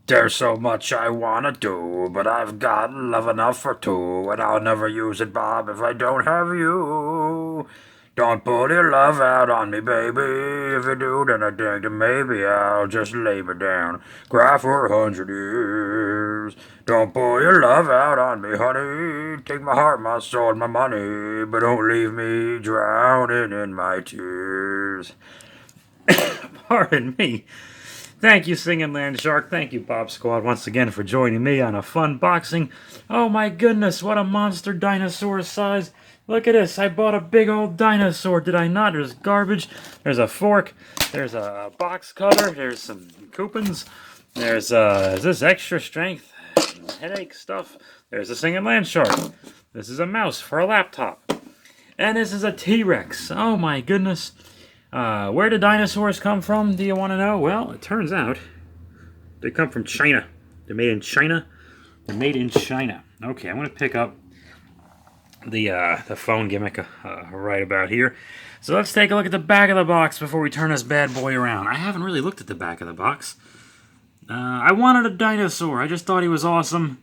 There's so much I wanna do, but I've got love enough for two, and I'll never use it, Bob, if I don't have you. Don't put your love out on me, baby. If you do, then I think that maybe I'll just lay me down, cry for 100 years. Don't pour your love out on me, honey. Take my heart, my soul, and my money, but don't leave me drowning in my tears. Pardon me. Thank you, Singing Land Shark. Thank you, Bob Squad, once again for joining me on a fun boxing. Oh my goodness, what a monster dinosaur size. Look at this. I bought a big old dinosaur, did I not? There's garbage. There's a fork. There's a box cutter. There's some coupons. There's is this extra strength headache stuff. There's a Singing Land Shark. This is a mouse for a laptop. And this is a T-Rex. Oh my goodness. Where do dinosaurs come from? Do you want to know? Well, it turns out they come from China. They're made in China. They're made in China. Okay, I'm going to pick up the phone gimmick right about here. So let's take a look at the back of the box before we turn this bad boy around. I haven't really looked at the back of the box. I wanted a dinosaur. I just thought he was awesome.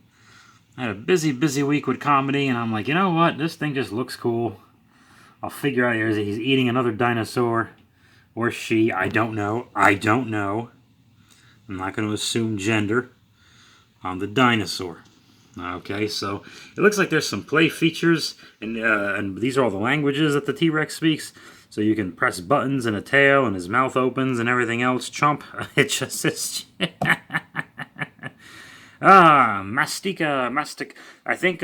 I had a busy week with comedy, and I'm like, you know what? This thing just looks cool. I'll figure out he's eating another dinosaur. Or she. I don't know. I'm not going to assume gender on the dinosaur. Okay, so it looks like there's some play features, and these are all the languages that the T-Rex speaks. So you can press buttons and a tail, and his mouth opens and everything else. Chomp. It just says... mastic. I think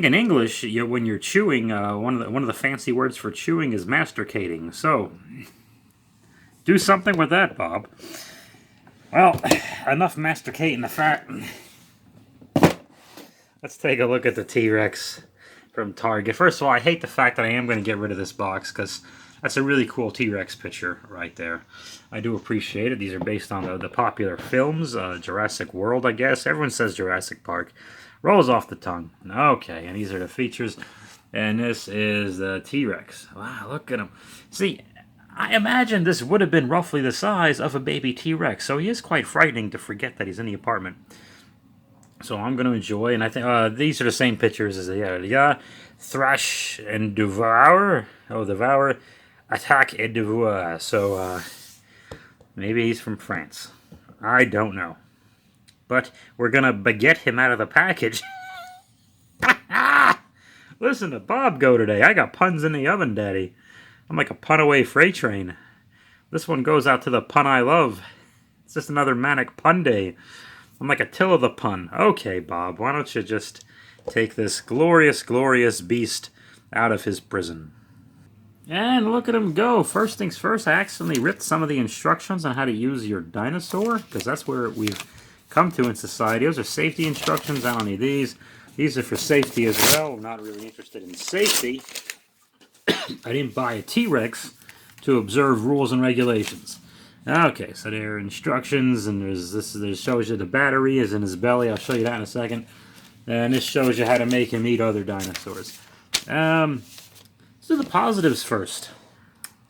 in English, when you're chewing, one of the fancy words for chewing is masticating. So, do something with that, Bob. Well, enough masticating the fat. Let's take a look at the T-Rex from Target. First of all, I hate the fact that I am going to get rid of this box, because that's a really cool T-Rex picture right there. I do appreciate it. These are based on the popular films, Jurassic World, I guess. Everyone says Jurassic Park. Rolls off the tongue. Okay, and these are the features. And this is the T-Rex. Wow, look at him. See, I imagine this would have been roughly the size of a baby T-Rex, so he is quite frightening to forget that he's in the apartment. So I'm going to enjoy, and I think these are the same pictures as the Thrash and Devour. Oh, Devour, Attack et Devour. So maybe he's from France. I don't know. But we're going to baguette him out of the package. Listen to Bob go today. I got puns in the oven, Daddy. I'm like a pun-away freight train. This one goes out to the pun I love. It's just another manic pun day. I'm like Attila the pun. Okay, Bob, why don't you just take this glorious, glorious beast out of his prison? And look at him go. First things first, I accidentally ripped some of the instructions on how to use your dinosaur, because that's where we've come to in society. Those are safety instructions. I don't need these. These are for safety as well. I'm not really interested in safety. I didn't buy a T-Rex to observe rules and regulations. Okay, so there are instructions, and this shows you the battery is in his belly. I'll show you that in a second. And this shows you how to make him eat other dinosaurs. Let's do the positives first.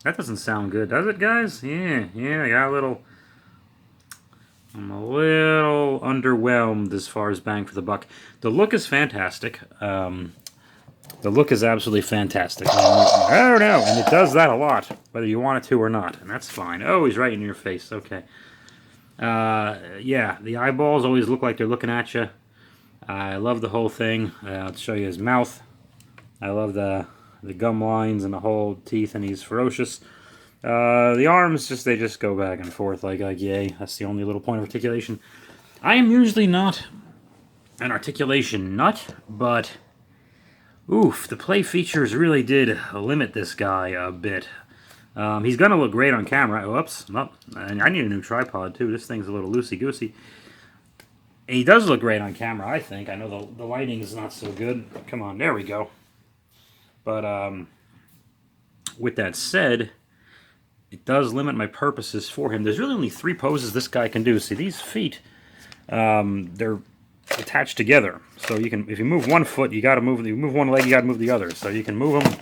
That doesn't sound good, does it, guys? Yeah, I got a little... I'm a little underwhelmed as far as bang for the buck. The look is fantastic. The look is absolutely fantastic. I don't know, and it does that a lot, whether you want it to or not, and that's fine. Oh, he's right in your face. Okay. Yeah, the eyeballs always look like they're looking at you. I love the whole thing. I'll show you his mouth. I love the gum lines and the whole teeth, and he's ferocious. The arms, they just go back and forth like yay. That's the only little point of articulation. I am usually not an articulation nut, but oof, the play features really did limit this guy a bit. He's going to look great on camera. Whoops. Oh, I need a new tripod, too. This thing's a little loosey-goosey. He does look great on camera, I think. I know the lighting is not so good. Come on, there we go. But with that said, it does limit my purposes for him. There's really only 3 poses this guy can do. See, these feet, they're attached together. So you can, if you move one foot, you move one leg, you gotta move the other. So you can move them,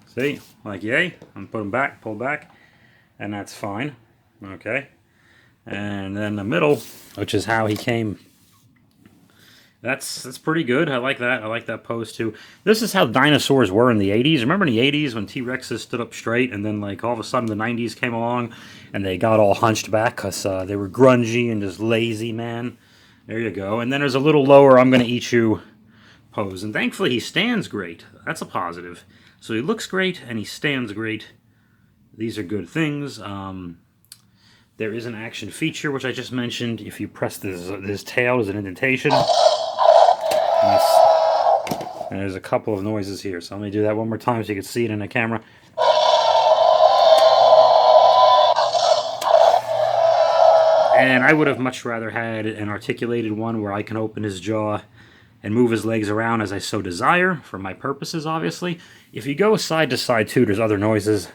see, like yay, and put them back, pull back, and that's fine. Okay. And then the middle, which is how he came. That's pretty good. I like that. I like that pose too. This is how dinosaurs were in the 80s. Remember in the 80s when T-Rexes stood up straight, and then like all of a sudden the 90s came along and they got all hunched back because they were grungy and just lazy, man. There you go. And then there's a little lower I'm going to eat you pose. And thankfully he stands great. That's a positive. So he looks great and he stands great. These are good things. There is an action feature, which I just mentioned. If you press this tail, there's an indentation. And there's a couple of noises here. So let me do that one more time so you can see it in the camera. And I would have much rather had an articulated one where I can open his jaw and move his legs around as I so desire, for my purposes, obviously. If you go side to side, too, there's other noises.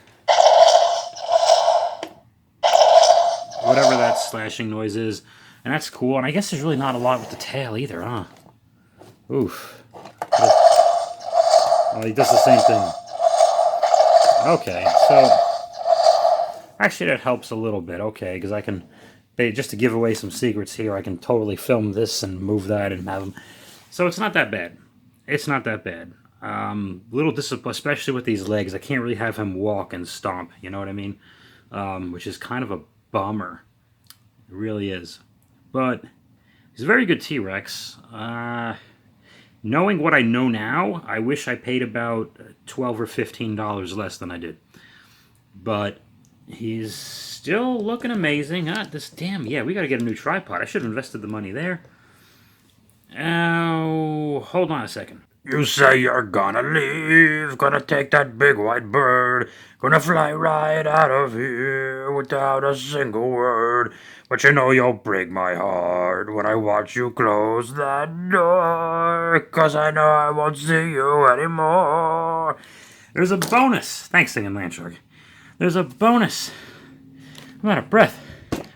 Whatever that slashing noise is. And that's cool. And I guess there's really not a lot with the tail either, huh? Oof. Oh, he does the same thing. Okay, so... Actually, that helps a little bit, okay, because I can... Just to give away some secrets here, I can totally film this and move that and have them. So it's not that bad. It's not that bad. Little discipline, especially with these legs. I can't really have him walk and stomp, you know what I mean? Which is kind of a bummer. It really is. But he's a very good T-Rex. Knowing what I know now, I wish I paid about $12 or $15 less than I did. But he's still looking amazing. Yeah, we got to get a new tripod. I should have invested the money there. Oh, hold on a second. You say you're gonna leave, gonna take that big white bird, gonna fly right out of here without a single word. But you know you'll break my heart when I watch you close that door, 'cause I know I won't see you anymore. There's a bonus. Thanks, Singing Landshark. There's a bonus. I'm out of breath.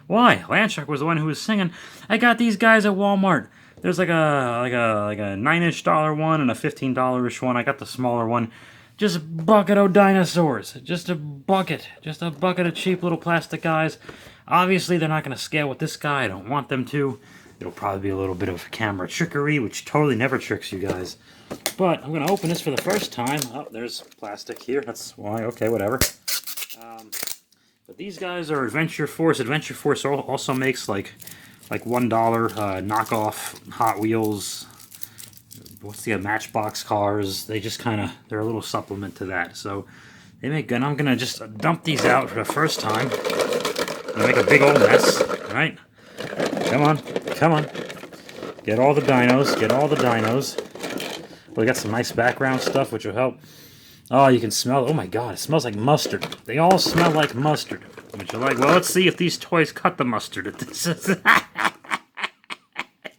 Why? Landshark was the one who was singing. I got these guys at Walmart. There's like a $9-ish one and a $15-ish one. I got the smaller one. Just a bucket of dinosaurs. Just a bucket. Just a bucket of cheap little plastic guys. Obviously, they're not going to scale with this guy. I don't want them to. It'll probably be a little bit of camera trickery, which totally never tricks you guys. But I'm going to open this for the first time. Oh, there's plastic here. That's why. Okay, whatever. But these guys are Adventure Force. Adventure Force also makes like $1 knockoff Hot Wheels. What's the Matchbox cars? They just kind of, they're a little supplement to that. So they make good. I'm gonna just dump these out for the first time. They make a big old mess. All right, come on, come on. Get all the dinos. Get all the dinos. We got some nice background stuff, which will help. Oh, you can smell. Oh my God, it smells like mustard. They all smell like mustard. Which you like? Well, let's see if these toys cut the mustard.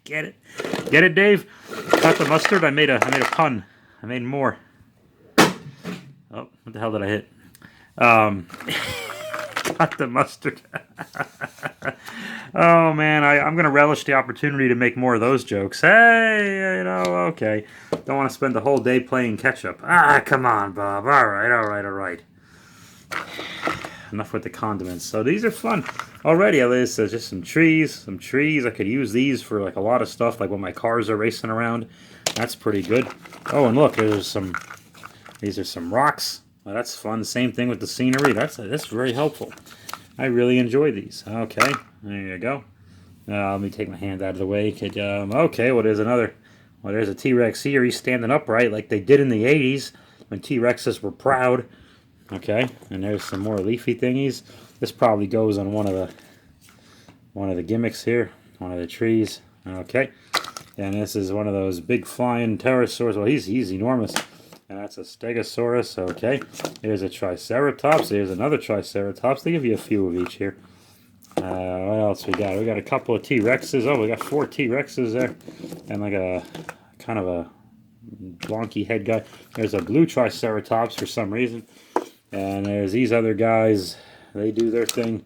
Get it? Get it, Dave? Cut the mustard. I made a pun. I made more. Oh, what the hell did I hit? Cut the mustard. Oh man, I'm gonna relish the opportunity to make more of those jokes. Hey, you know, okay. Don't want to spend the whole day playing catch-up. Ah, come on, Bob. All right. Enough with the condiments. So these are fun. Already, at least there's just some trees. I could use these for like a lot of stuff, like when my cars are racing around. That's pretty good. Oh, and look, these are some rocks. Well, that's fun. Same thing with the scenery. That's very helpful. I really enjoy these. Okay, there you go. Let me take my hand out of the way. Okay, well, there's another. Well, there's a T-Rex here. He's standing upright like they did in the 80s when T-Rexes were proud. Okay, and there's some more leafy thingies. This probably goes on one of the gimmicks here, one of the trees. Okay, and this is one of those big flying pterosaurs. Well, he's enormous. And that's a Stegosaurus. Okay, here's a Triceratops. Here's another Triceratops. They give you a few of each here. What else we got? We got a couple of T-Rexes. Oh, we got 4 T-Rexes there. And like a kind of a wonky head guy. There's a blue Triceratops for some reason. And there's these other guys. They do their thing.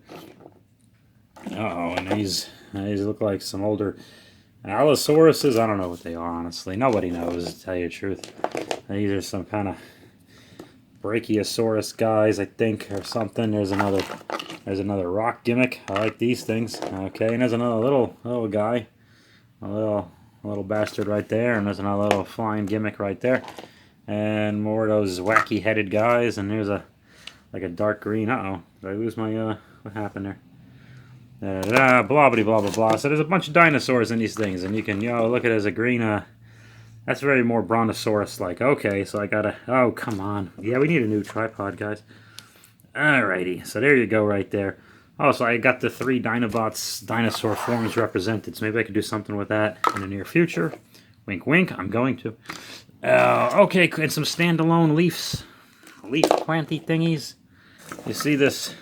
Uh-oh, and these look like some older Allosauruses. I don't know what they are, honestly. Nobody knows, to tell you the truth. These are some kind of Brachiosaurus guys, I think, or something. There's There's another rock gimmick. I like these things. Okay, and there's another little guy. A little bastard right there. And there's another little flying gimmick right there. And more of those wacky headed guys. And there's like a dark green. Uh-oh. Did I lose my, what happened there? Blah, blah, blah, blah, blah. So there's a bunch of dinosaurs in these things. And you can, look at it as a green, that's very more Brontosaurus-like. Okay, so I gotta, oh, come on. Yeah, we need a new tripod, guys. Alrighty, so there you go right there. Oh, so I got the 3 Dinobots dinosaur forms represented. So maybe I could do something with that in the near future. Wink, wink, I'm going to. Okay, and some standalone leaf planty thingies. You see this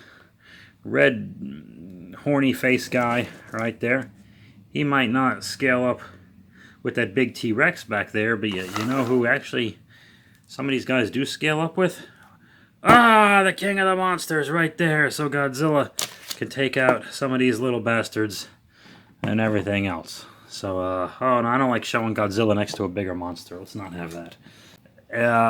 red horny face guy right there? He might not scale up with that big T-Rex back there, but you know who actually some of these guys do scale up with? Ah, the king of the monsters right there, so Godzilla can take out some of these little bastards and everything else. So, oh no, I don't like showing Godzilla next to a bigger monster. Let's not have that.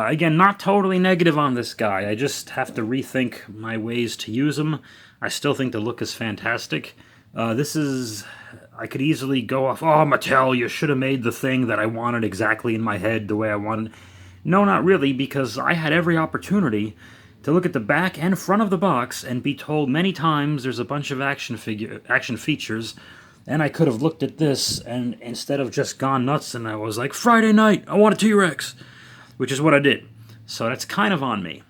Again, not totally negative on this guy. I just have to rethink my ways to use him. I still think the look is fantastic. I could easily go off, oh, Mattel, you should have made the thing that I wanted exactly in my head the way I wanted. No, not really, because I had every opportunity to look at the back and front of the box and be told many times there's a bunch of action features, and I could have looked at this and instead of just gone nuts and I was like, Friday night, I want a T-Rex, which is what I did. So that's kind of on me.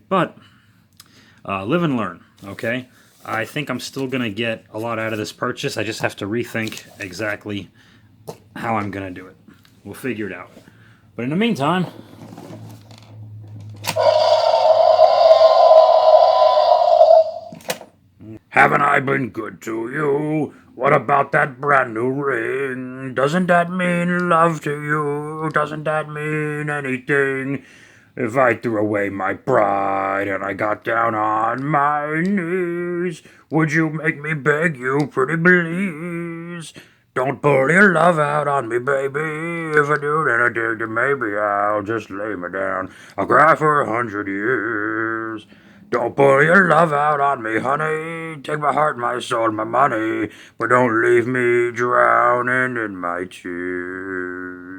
But live and learn, okay? I think I'm still going to get a lot out of this purchase. I just have to rethink exactly how I'm going to do it. We'll figure it out. But in the meantime, Haven't I been good to you? What about that brand new ring? Doesn't that mean love to you? Doesn't that mean anything? If I threw away my pride and I got down on my knees, would you make me beg you pretty please? Don't pull your love out on me, baby. If I do, then I dig, then maybe I'll just lay me down. I'll cry for 100 years. Don't pull your love out on me, honey. Take my heart, my soul, my money, but don't leave me drowning in my tears.